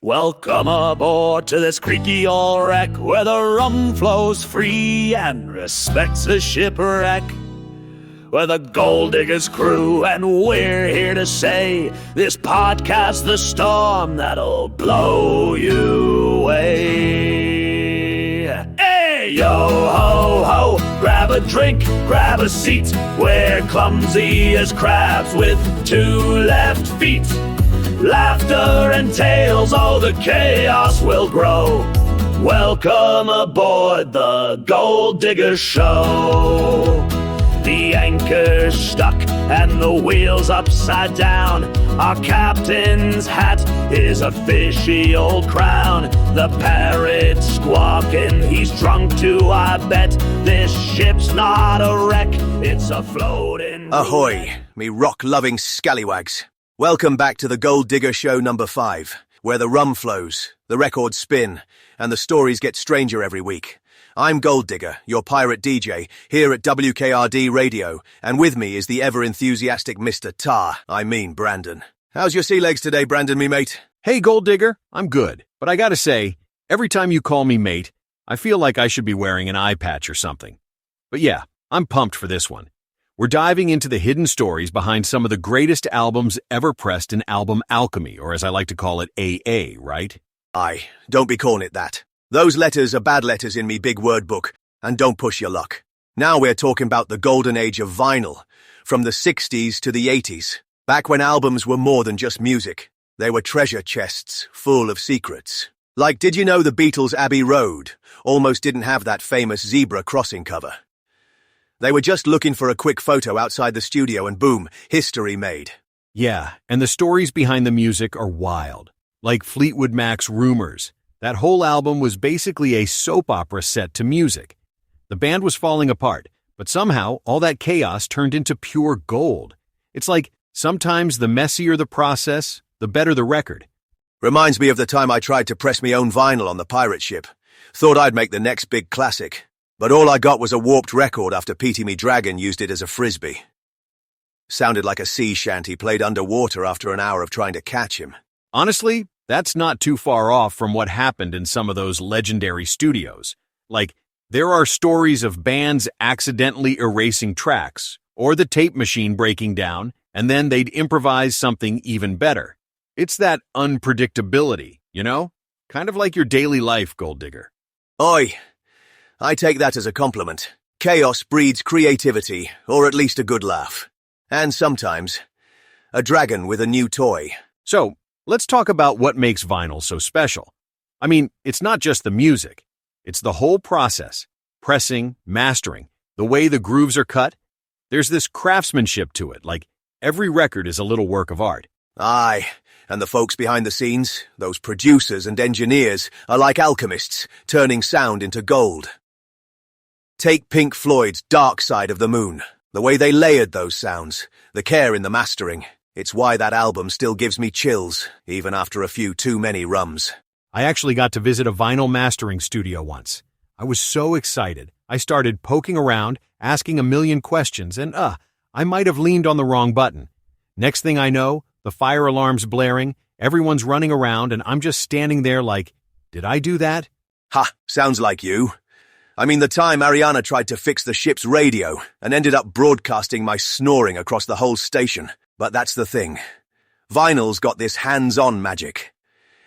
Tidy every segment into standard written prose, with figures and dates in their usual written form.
Welcome aboard to this creaky old wreck where the rum flows free and respects the shipwreck. We're the Golddiggers crew, and we're here to say this podcast the storm that'll blow you away. Hey, yo, ho, ho, grab a drink, grab a seat. We're clumsy as crabs with two left feet. Laughter and tales, oh, the chaos will grow. Welcome aboard the Golddigger Show. The anchor's stuck and the wheel's upside down. Our captain's hat is a fishy old crown. The parrot's squawking, he's drunk too, I bet. This ship's not a wreck, it's a floating... Ahoy, me rock-loving scallywags. Welcome back to the Golddigger Show number 5, where the rum flows, the records spin, and the stories get stranger every week. I'm Golddigger, your pirate DJ, here at WKRD Radio, and with me is the ever-enthusiastic Mr. Brandon. How's your sea legs today, Brandon, me mate? Hey, Golddigger, I'm good, but I gotta say, every time you call me mate, I feel like I should be wearing an eye patch or something. But yeah, I'm pumped for this one. We're diving into the hidden stories behind some of the greatest albums ever pressed in album alchemy, or as I like to call it, AA, right? Aye, don't be calling it that. Those letters are bad letters in me big word book, and don't push your luck. Now we're talking about the golden age of vinyl, from the 60s to the 80s, back when albums were more than just music. They were treasure chests full of secrets. Like, did you know the Beatles' Abbey Road almost didn't have that famous zebra crossing cover? They were just looking for a quick photo outside the studio and boom, history made. Yeah, and the stories behind the music are wild. Like Fleetwood Mac's Rumors. That whole album was basically a soap opera set to music. The band was falling apart, but somehow all that chaos turned into pure gold. It's like sometimes the messier the process, the better the record. Reminds me of the time I tried to press me own vinyl on the pirate ship. Thought I'd make the next big classic. But all I got was a warped record after Petey me Dragon used it as a frisbee. Sounded like a sea shanty played underwater after an hour of trying to catch him. Honestly, that's not too far off from what happened in some of those legendary studios. Like, there are stories of bands accidentally erasing tracks, or the tape machine breaking down, and then they'd improvise something even better. It's that unpredictability, you know? Kind of like your daily life, Golddigger. Oi! I take that as a compliment. Chaos breeds creativity, or at least a good laugh. And sometimes, a dragon with a new toy. So, let's talk about what makes vinyl so special. I mean, it's not just the music. It's the whole process. Pressing, mastering, the way the grooves are cut. There's this craftsmanship to it, like every record is a little work of art. Aye, and the folks behind the scenes, those producers and engineers, are like alchemists, turning sound into gold. Take Pink Floyd's Dark Side of the Moon. The way they layered those sounds, the care in the mastering. It's why that album still gives me chills, even after a few too many rums. I actually got to visit a vinyl mastering studio once. I was so excited. I started poking around, asking a million questions, and I might have leaned on the wrong button. Next thing I know, the fire alarm's blaring, everyone's running around, and I'm just standing there like, did I do that? Ha, sounds like you. I mean, the time Ariana tried to fix the ship's radio and ended up broadcasting my snoring across the whole station. But that's the thing. Vinyl's got this hands-on magic.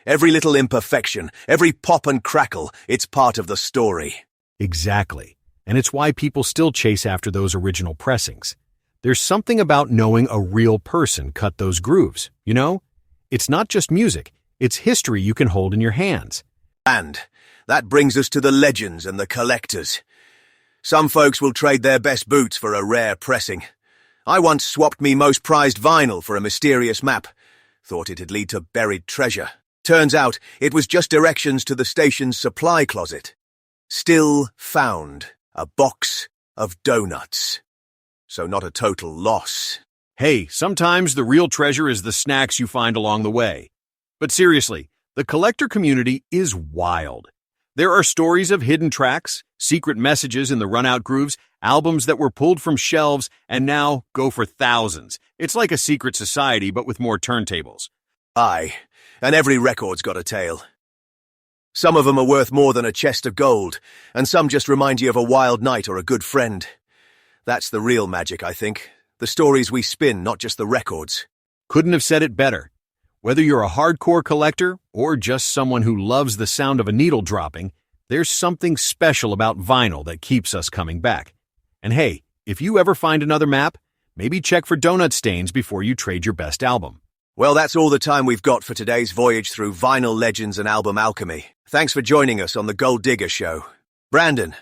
Every little imperfection, every pop and crackle, it's part of the story. Exactly. And it's why people still chase after those original pressings. There's something about knowing a real person cut those grooves, you know? It's not just music, it's history you can hold in your hands. And that brings us to the legends and the collectors. Some folks will trade their best boots for a rare pressing. I once swapped me most prized vinyl for a mysterious map. Thought it'd lead to buried treasure. Turns out it was just directions to the station's supply closet. Still found a box of donuts. So not a total loss. Hey, sometimes the real treasure is the snacks you find along the way. But seriously, the collector community is wild. There are stories of hidden tracks, secret messages in the run-out grooves, albums that were pulled from shelves and now go for thousands. It's like a secret society, but with more turntables. Aye, and every record's got a tale. Some of them are worth more than a chest of gold, and some just remind you of a wild night or a good friend. That's the real magic, I think. The stories we spin, not just the records. Couldn't have said it better. Whether you're a hardcore collector or just someone who loves the sound of a needle dropping, there's something special about vinyl that keeps us coming back. And hey, if you ever find another map, maybe check for donut stains before you trade your best album. Well, that's all the time we've got for today's voyage through vinyl legends and album alchemy. Thanks for joining us on the Golddigger Show. Brandon,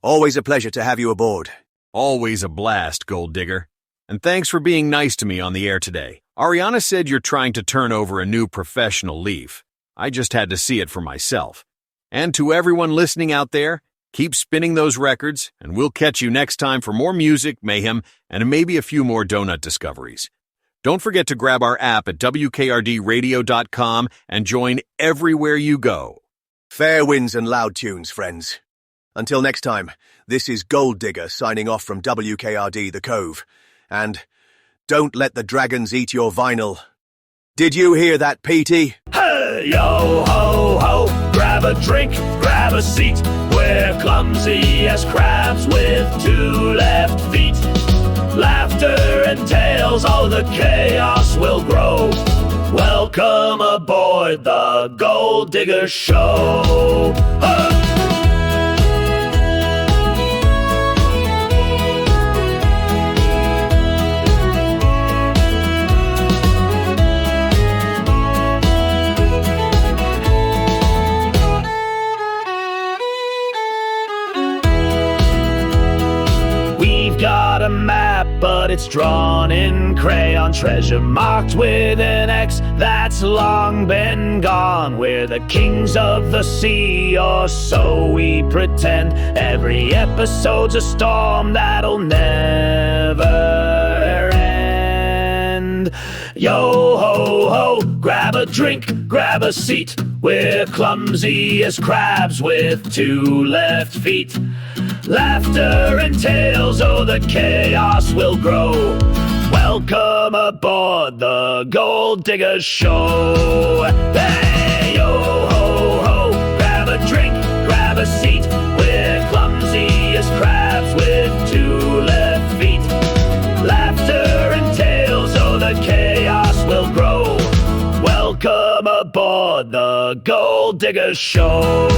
always a pleasure to have you aboard. Always a blast, Golddigger. And thanks for being nice to me on the air today. Ariana said you're trying to turn over a new professional leaf. I just had to see it for myself. And to everyone listening out there, keep spinning those records, and we'll catch you next time for more music, mayhem, and maybe a few more donut discoveries. Don't forget to grab our app at WKRDradio.com and join everywhere you go. Fair winds and loud tunes, friends. Until next time, this is Golddigger signing off from WKRD The Cove. And don't let the dragons eat your vinyl. Did you hear that, Petey? Hey, yo, ho, ho, grab a drink, grab a seat. We're clumsy as crabs with two left feet. Laughter and tales, oh, the chaos will grow. Welcome aboard the Golddigger Show. Hey! Got a map, but it's drawn in crayon. Treasure marked with an X that's long been gone. We're the kings of the sea, or so we pretend. Every episode's a storm that'll never end. Yo ho ho, grab a drink, grab a seat. We're clumsy as crabs with two left feet. Laughter and tales, oh, the chaos will grow. Welcome aboard the Golddigger Show. Hey, yo, ho, ho, grab a drink, grab a seat. We're clumsy as crabs with two left feet. Laughter and tales, oh, the chaos will grow. Welcome aboard the Golddigger Show.